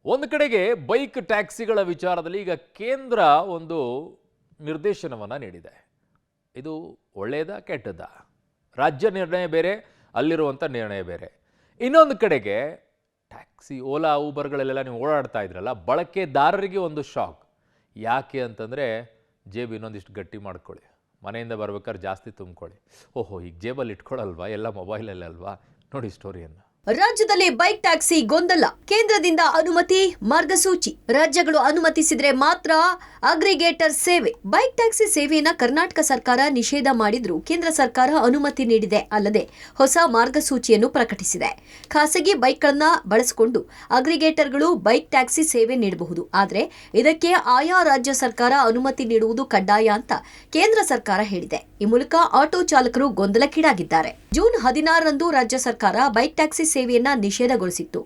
ಒಂದು ಕಡೆಗೆ ಬೈಕ್ ಟ್ಯಾಕ್ಸಿಗಳ ವಿಚಾರದಲ್ಲಿ ಈಗ ಕೇಂದ್ರ ಒಂದು ನಿರ್ದೇಶನವನ್ನು ನೀಡಿದೆ. ಇದು ಒಳ್ಳೆಯದಾ ಕೆಟ್ಟದ್ದಾ? ರಾಜ್ಯ ನಿರ್ಣಯ ಬೇರೆ, ಅಲ್ಲಿರುವಂಥ ನಿರ್ಣಯ ಬೇರೆ. ಇನ್ನೊಂದು ಕಡೆಗೆ ಟ್ಯಾಕ್ಸಿ, ಓಲಾ, ಊಬರ್ಗಳಲ್ಲೆಲ್ಲ ನೀವು ಓಡಾಡ್ತಾ ಇದ್ರಲ್ಲ, ಬಳಕೆದಾರರಿಗೆ ಒಂದು ಶಾಕ್. ಯಾಕೆ ಅಂತಂದರೆ, ಜೇಬು ಇನ್ನೊಂದಿಷ್ಟು ಗಟ್ಟಿ ಮಾಡ್ಕೊಳ್ಳಿ, ಮನೆಯಿಂದ ಬರ್ಬೇಕಾದ್ರೆ ಜಾಸ್ತಿ ತುಂಬ್ಕೊಳ್ಳಿ. ಓಹೋ, ಈಗ ಜೇಬಲ್ಲಿ ಇಟ್ಕೊಳ್ಳಲ್ವಾ, ಎಲ್ಲ ಮೊಬೈಲಲ್ಲೇ ಅಲ್ವಾ? ನೋಡಿ ಸ್ಟೋರಿಯನ್ನು. ರಾಜ್ಯದಲ್ಲಿ ಬೈಕ್ ಟ್ಯಾಕ್ಸಿ ಗೊಂದಲ. ಕೇಂದ್ರದಿಂದ ಅನುಮತಿ, ಮಾರ್ಗಸೂಚಿ. ರಾಜ್ಯಗಳು ಅನುಮತಿಸಿದ್ರೆ ಮಾತ್ರ ಅಗ್ರಿಗೇಟರ್ ಸೇವೆ. ಬೈಕ್ ಟ್ಯಾಕ್ಸಿ ಸೇವೆಯನ್ನ ಕರ್ನಾಟಕ ಸರ್ಕಾರ ನಿಷೇಧ ಮಾಡಿದ್ರು ಕೇಂದ್ರ ಸರ್ಕಾರ ಅನುಮತಿ ನೀಡಿದೆ. ಅಲ್ಲದೆ ಹೊಸ ಮಾರ್ಗಸೂಚಿಯನ್ನು ಪ್ರಕಟಿಸಿದೆ. ಖಾಸಗಿ ಬೈಕ್ಗಳನ್ನ ಬಳಸಿಕೊಂಡು ಅಗ್ರಿಗೇಟರ್ಗಳು ಬೈಕ್ ಟ್ಯಾಕ್ಸಿ ಸೇವೆ ನೀಡಬಹುದು. ಆದರೆ ಇದಕ್ಕೆ ಆಯಾ ರಾಜ್ಯ ಸರ್ಕಾರ ಅನುಮತಿ ನೀಡುವುದು ಕಡ್ಡಾಯ ಅಂತ ಕೇಂದ್ರ ಸರ್ಕಾರ ಹೇಳಿದೆ. ಈ ಮೂಲಕ ಆಟೋ ಚಾಲಕರು ಗೊಂದಲಕ್ಕೀಡಾಗಿದ್ದಾರೆ. ಜೂನ್ 16ರಂದು ರಾಜ್ಯ ಸರ್ಕಾರ ಬೈಕ್ ಟ್ಯಾಕ್ಸಿ ಸೇವೆಯನ್ನ ನಿಷೇಧಗೊಳಿಸಿತ್ತು.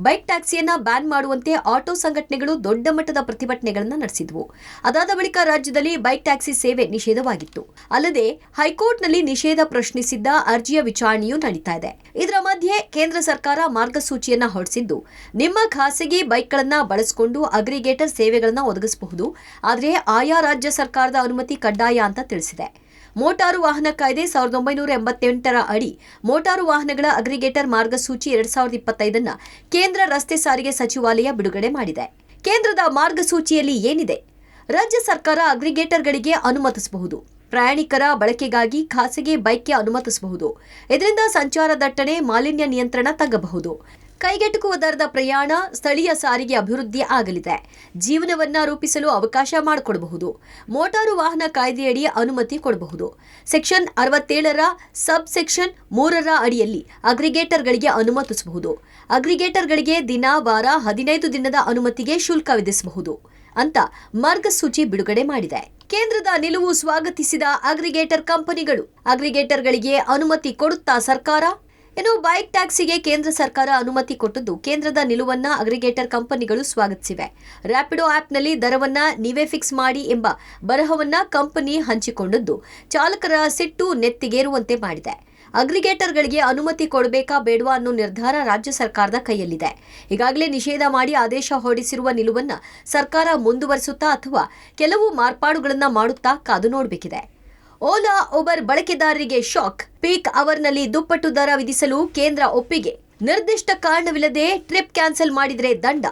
ಬೈಕ್ ಟ್ಯಾಕ್ಸಿಯನ್ನ ಬ್ಯಾನ್ ಮಾಡುವಂತೆ ಆಟೋ ಸಂಘಟನೆಗಳು ದೊಡ್ಡ ಮಟ್ಟದ ಪ್ರತಿಭಟನೆಗಳನ್ನು ನಡೆಸಿದ್ವು. ಅದಾದ ಬಳಿಕ ರಾಜ್ಯದಲ್ಲಿ ಬೈಕ್ ಟ್ಯಾಕ್ಸಿ ಸೇವೆ ನಿಷೇಧವಾಗಿತ್ತು. ಅಲ್ಲದೆ ಹೈಕೋರ್ಟ್ನಲ್ಲಿ ನಿಷೇಧ ಪ್ರಶ್ನಿಸಿದ್ದ ಅರ್ಜಿಯ ವಿಚಾರಣೆಯೂ ನಡೀತಾ ಇದೆ. ಇದರ ಮಧ್ಯೆ ಕೇಂದ್ರ ಸರ್ಕಾರ ಮಾರ್ಗಸೂಚಿಯನ್ನ ಹೊರಡಿಸಿದ್ದು, ನಿಮ್ಮ ಖಾಸಗಿ ಬೈಕ್ಗಳನ್ನ ಬಳಸಿಕೊಂಡು ಅಗ್ರಿಗೇಟರ್ ಸೇವೆಗಳನ್ನ ಒದಗಿಸಬಹುದು, ಆದರೆ ಆಯಾ ರಾಜ್ಯ ಸರ್ಕಾರದ ಅನುಮತಿ ಕಡ್ಡಾಯ ಅಂತ ತಿಳಿಸಿದೆ. ಮೋಟಾರು ವಾಹನ ಕಾಯ್ದೆ 1988ರ ಅಡಿ ಮೋಟಾರು ವಾಹನಗಳ ಅಗ್ರಿಗೇಟರ್ ಮಾರ್ಗಸೂಚಿ 2025ನ್ನ ಕೇಂದ್ರ ರಸ್ತೆ ಸಾರಿಗೆ ಸಚಿವಾಲಯ ಬಿಡುಗಡೆ ಮಾಡಿದೆ. ಕೇಂದ್ರದ ಮಾರ್ಗಸೂಚಿಯಲ್ಲಿ ಏನಿದೆ? ರಾಜ್ಯ ಸರ್ಕಾರ ಅಗ್ರಿಗೇಟರ್ಗಳಿಗೆ ಅನುಮತಿಸಬಹುದು. ಪ್ರಯಾಣಿಕರ ಬಳಕೆಗಾಗಿ ಖಾಸಗಿ ಬೈಕ್ಗೆ ಅನುಮತಿಸಬಹುದು. ಇದರಿಂದ ಸಂಚಾರ ದಟ್ಟಣೆ, ಮಾಲಿನ್ಯ ನಿಯಂತ್ರಣ ತಗ್ಗಬಹುದು. ಕೈಗೆಟುಕುವ ದರದ ಪ್ರಯಾಣ, ಸ್ಥಳೀಯ ಸಾರಿಗೆ ಅಭಿವೃದ್ಧಿ ಆಗಲಿದೆ. ಜೀವನವನ್ನ ರೂಪಿಸಲು ಅವಕಾಶ ಮಾಡಿಕೊಡಬಹುದು. ಮೋಟಾರು ವಾಹನ ಕಾಯ್ದೆಯಡಿ ಅನುಮತಿ ಕೊಡಬಹುದು. ಸೆಕ್ಷನ್ 67ರ ಸಬ್ ಸೆಕ್ಷನ್ 3ರ ಅಡಿಯಲ್ಲಿ ಅಗ್ರಿಗೇಟರ್ಗಳಿಗೆ ಅನುಮತಿಸಬಹುದು. ಅಗ್ರಿಗೇಟರ್ಗಳಿಗೆ ದಿನ, ವಾರ, 15 ದಿನದ ಅನುಮತಿಗೆ ಶುಲ್ಕ ವಿಧಿಸಬಹುದು ಅಂತ ಮಾರ್ಗಸೂಚಿ ಬಿಡುಗಡೆ ಮಾಡಿದೆ. ಕೇಂದ್ರದ ನಿಲುವು ಸ್ವಾಗತಿಸಿದ ಅಗ್ರಿಗೇಟರ್ ಕಂಪನಿಗಳು. ಅಗ್ರಿಗೇಟರ್ಗಳಿಗೆ ಅನುಮತಿ ಕೊಡುತ್ತಾ ಸರ್ಕಾರ? ಇನ್ನು ಬೈಕ್ ಟ್ಯಾಕ್ಸಿಗೆ ಕೇಂದ್ರ ಸರ್ಕಾರ ಅನುಮತಿ ಕೊಟ್ಟದ್ದು ಕೇಂದ್ರದ ನಿಲುವನ್ನ ಅಗ್ರಿಗೇಟರ್ ಕಂಪನಿಗಳು ಸ್ವಾಗತಿಸಿವೆ. ರ್ಯಾಪಿಡೋ ಆಪ್ನಲ್ಲಿ ದರವನ್ನ ನೀವೇ ಫಿಕ್ಸ್ ಮಾಡಿ ಎಂಬ ಬರಹವನ್ನ ಕಂಪನಿ ಹಂಚಿಕೊಂಡದ್ದು ಚಾಲಕರ ಸಿಟ್ಟು ನೆತ್ತಿಗೇರುವಂತೆ ಮಾಡಿದೆ. ಅಗ್ರಿಗೇಟರ್ಗಳಿಗೆ ಅನುಮತಿ ಕೊಡಬೇಕಾ ಬೇಡವಾ ಅನ್ನೋ ನಿರ್ಧಾರ ರಾಜ್ಯ ಸರ್ಕಾರದ ಕೈಯಲ್ಲಿದೆ. ಈಗಾಗಲೇ ನಿಷೇಧ ಮಾಡಿ ಆದೇಶ ಹೊರಡಿಸಿರುವ ನಿಲುವನ್ನ ಸರ್ಕಾರ ಮುಂದುವರಿಸುತ್ತಾ ಅಥವಾ ಕೆಲವು ಮಾರ್ಪಾಡುಗಳನ್ನ ಮಾಡುತ್ತಾ ಕಾದು ನೋಡಬೇಕಿದೆ. ಓಲಾ, ಉಬರ್ ಬಳಕೆದಾರರಿಗೆ ಶಾಕ್. ಪೀಕ್ ಅವರ್ನಲ್ಲಿ ದುಪ್ಪಟ್ಟು ದರ ವಿಧಿಸಲು ಕೇಂದ್ರ ಒಪ್ಪಿಗೆ. ನಿರ್ದಿಷ್ಟ ಕಾರಣವಿಲ್ಲದೆ ಟ್ರಿಪ್ ಕ್ಯಾನ್ಸಲ್ ಮಾಡಿದರೆ ದಂಡ.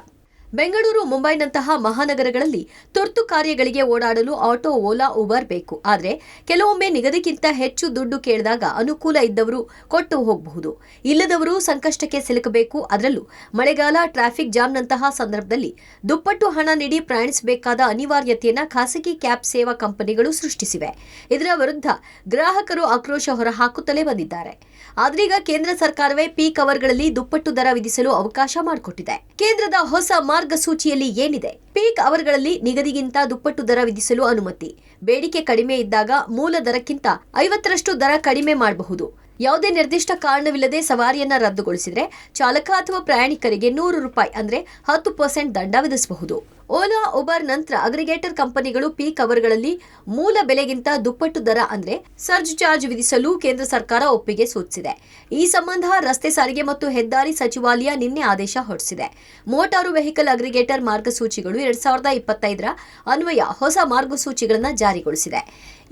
ಬೆಂಗಳೂರು, ಮುಂಬೈನಂತಹ ಮಹಾನಗರಗಳಲ್ಲಿ ತುರ್ತು ಕಾರ್ಯಗಳಿಗೆ ಓಡಾಡಲು ಆಟೋ, ಓಲಾ, ಉಬರ್ ಬೇಕು. ಆದರೆ ಕೆಲವೊಮ್ಮೆ ನಿಗದಿಗಿಂತ ಹೆಚ್ಚು ದುಡ್ಡು ಕೇಳಿದಾಗ ಅನುಕೂಲ ಇದ್ದವರು ಕೊಟ್ಟು ಹೋಗಬಹುದು, ಇಲ್ಲದವರು ಸಂಕಷ್ಟಕ್ಕೆ ಸಿಲುಕಬೇಕು. ಅದರಲ್ಲೂ ಮಳೆಗಾಲ, ಟ್ರಾಫಿಕ್ ಜಾಮ್ನಂತಹ ಸಂದರ್ಭದಲ್ಲಿ ದುಪ್ಪಟ್ಟು ಹಣ ನೀಡಿ ಪ್ರಯಾಣಿಸಬೇಕಾದ ಅನಿವಾರ್ಯತೆಯನ್ನು ಖಾಸಗಿ ಕ್ಯಾಬ್ ಸೇವಾ ಕಂಪನಿಗಳು ಸೃಷ್ಟಿಸಿವೆ. ಇದರ ವಿರುದ್ಧ ಗ್ರಾಹಕರು ಆಕ್ರೋಶ ಹೊರಹಾಕುತ್ತಲೇ ಬಂದಿದ್ದಾರೆ. ಆದ್ರೀಗ ಕೇಂದ್ರ ಸರ್ಕಾರವೇ ಪೀಕ್ ಅವರ್ಗಳಲ್ಲಿ ದುಪ್ಪಟ್ಟು ದರ ವಿಧಿಸಲು ಅವಕಾಶ ಮಾಡಿಕೊಟ್ಟಿದೆ. ಕೇಂದ್ರದ ಹೊಸ ಮಾರ್ಗಸೂಚಿಯಲ್ಲಿ ಏನಿದೆ? ಪೀಕ್ ಅವರ್ಗಳಲ್ಲಿ ನಿಗದಿಗಿಂತ ದುಪ್ಪಟ್ಟು ದರ ವಿಧಿಸಲು ಅನುಮತಿ. ಬೇಡಿಕೆ ಕಡಿಮೆ ಇದ್ದಾಗ ಮೂಲ ದರಕ್ಕಿಂತ 50ರಷ್ಟು ದರ ಕಡಿಮೆ ಮಾಡಬಹುದು. ಯಾವುದೇ ನಿರ್ದಿಷ್ಟ ಕಾರಣವಿಲ್ಲದೆ ಸವಾರಿಯನ್ನ ರದ್ದುಗೊಳಿಸಿದ್ರೆ ಚಾಲಕ ಅಥವಾ ಪ್ರಯಾಣಿಕರಿಗೆ ₹100 ಅಂದ್ರೆ 10% ದಂಡ ವಿಧಿಸಬಹುದು. ಓಲಾ, ಉಬರ್ ನಂತರ ಅಗ್ರಿಗೇಟರ್ ಕಂಪನಿಗಳು ಪೀಕ್ ಅವರ್ಗಳಲ್ಲಿ ಮೂಲ ಬೆಲೆಗಿಂತ ದುಪ್ಪಟ್ಟು ದರ ಅಂದ್ರೆ ಸರ್ಜ್ ಚಾರ್ಜ್ ವಿಧಿಸಲು ಕೇಂದ್ರ ಸರ್ಕಾರ ಒಪ್ಪಿಗೆ ಸೂಚಿಸಿದೆ. ಈ ಸಂಬಂಧ ರಸ್ತೆ ಸಾರಿಗೆ ಮತ್ತು ಹೆದ್ದಾರಿ ಸಚಿವಾಲಯ ನಿನ್ನೆ ಆದೇಶ ಹೊರಡಿಸಿದೆ. ಮೋಟಾರು ವೆಹಿಕಲ್ ಅಗ್ರಿಗೇಟರ್ ಮಾರ್ಗಸೂಚಿಗಳು 2025ರ ಅನ್ವಯ ಹೊಸ ಮಾರ್ಗಸೂಚಿಗಳನ್ನು ಜಾರಿಗೊಳಿಸಿದೆ.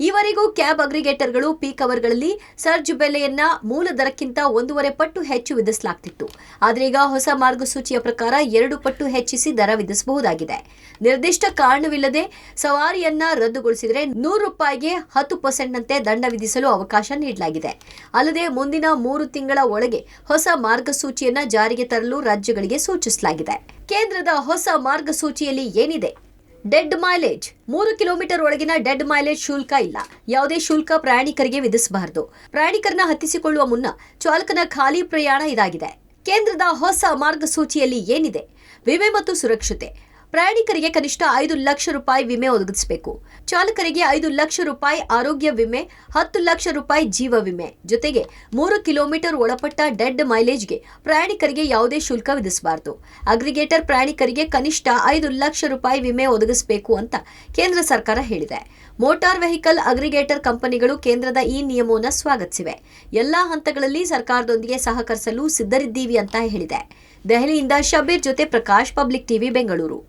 ಈವರೆಗೂ ಕ್ಯಾಬ್ ಅಗ್ರಿಗೇಟರ್ಗಳು ಪೀಕ್ ಅವರ್ಗಳಲ್ಲಿ ಸರ್ಜ್ ಬೆಲೆಯನ್ನ ಮೂಲ ದರಕ್ಕಿಂತ 1.5 ಪಟ್ಟು ಹೆಚ್ಚು ವಿಧಿಸಲಾಗ್ತಿತ್ತು. ಆದರೆ ಈಗ ಹೊಸ ಮಾರ್ಗಸೂಚಿಯ ಪ್ರಕಾರ 2 ಪಟ್ಟು ಹೆಚ್ಚಿಸಿ ದರ ವಿಧಿಸಬಹುದಾಗಿದೆ. ನಿರ್ದಿಷ್ಟ ಕಾರಣವಿಲ್ಲದೆ ಸವಾರಿಯನ್ನ ರದ್ದುಗೊಳಿಸಿದರೆ ₹100ಗೆ 10% ನಂತೆ ದಂಡ ವಿಧಿಸಲು ಅವಕಾಶ ನೀಡಲಾಗಿದೆ. ಅಲ್ಲದೆ ಮುಂದಿನ 3 ತಿಂಗಳ ಒಳಗೆ ಹೊಸ ಮಾರ್ಗಸೂಚಿಯನ್ನ ಜಾರಿಗೆ ತರಲು ರಾಜ್ಯಗಳಿಗೆ ಸೂಚಿಸಲಾಗಿದೆ. ಕೇಂದ್ರದ ಹೊಸ ಮಾರ್ಗಸೂಚಿಯಲ್ಲಿ ಏನಿದೆ? Dead mileage. 3 ಕಿಲೋಮೀಟರ್ ಒಳಗಿನ ಡೆಡ್ ಮೈಲೇಜ್ ಶುಲ್ಕ ಇಲ್ಲ. ಯಾವುದೇ ಶುಲ್ಕ ಪ್ರಯಾಣಿಕರಿಗೆ ವಿಧಿಸಬಾರದು. ಪ್ರಯಾಣಿಕರನ್ನ ಹತ್ತಿಸಿಕೊಳ್ಳುವ ಮುನ್ನ ಚಾಲಕನ ಖಾಲಿ ಪ್ರಯಾಣ ಇದಾಗಿದೆ. ಕೇಂದ್ರದ ಹೊಸ ಮಾರ್ಗಸೂಚಿಯಲ್ಲಿ ಏನಿದೆ? ವಿಮೆ ಮತ್ತು ಸುರಕ್ಷತೆ. ಪ್ರಯಾಣಿಕರಿಗೆ ಕನಿಷ್ಠ ₹5 ಲಕ್ಷ ವಿಮೆ ಒದಗಿಸಬೇಕು. ಚಾಲಕರಿಗೆ ₹5 ಲಕ್ಷ ಆರೋಗ್ಯ ವಿಮೆ, ₹10 ಲಕ್ಷ ಜೀವ ವಿಮೆ. ಜೊತೆಗೆ 3 ಕಿಲೋಮೀಟರ್ ಒಳಪಟ್ಟ ಡೆಡ್ ಮೈಲೇಜ್ಗೆ ಪ್ರಯಾಣಿಕರಿಗೆ ಯಾವುದೇ ಶುಲ್ಕ ವಿಧಿಸಬಾರದು. ಅಗ್ರಿಗೇಟರ್ ಪ್ರಯಾಣಿಕರಿಗೆ ಕನಿಷ್ಠ ₹5 ಲಕ್ಷ ವಿಮೆ ಒದಗಿಸಬೇಕು ಅಂತ ಕೇಂದ್ರ ಸರ್ಕಾರ ಹೇಳಿದೆ. ಮೋಟಾರ್ ವೆಹಿಕಲ್ ಅಗ್ರಿಗೇಟರ್ ಕಂಪನಿಗಳು ಕೇಂದ್ರದ ಈ ನಿಯಮವನ್ನು ಸ್ವಾಗತಿಸಿವೆ. ಎಲ್ಲಾ ಹಂತಗಳಲ್ಲಿ ಸರ್ಕಾರದೊಂದಿಗೆ ಸಹಕರಿಸಲು ಸಿದ್ಧರಿದ್ದೀವಿ ಅಂತ ಹೇಳಿದೆ. ದೆಹಲಿಯಿಂದ ಶಬೀರ್ ಜೊತೆ ಪ್ರಕಾಶ್, ಪಬ್ಲಿಕ್ ಟಿವಿ, ಬೆಂಗಳೂರು.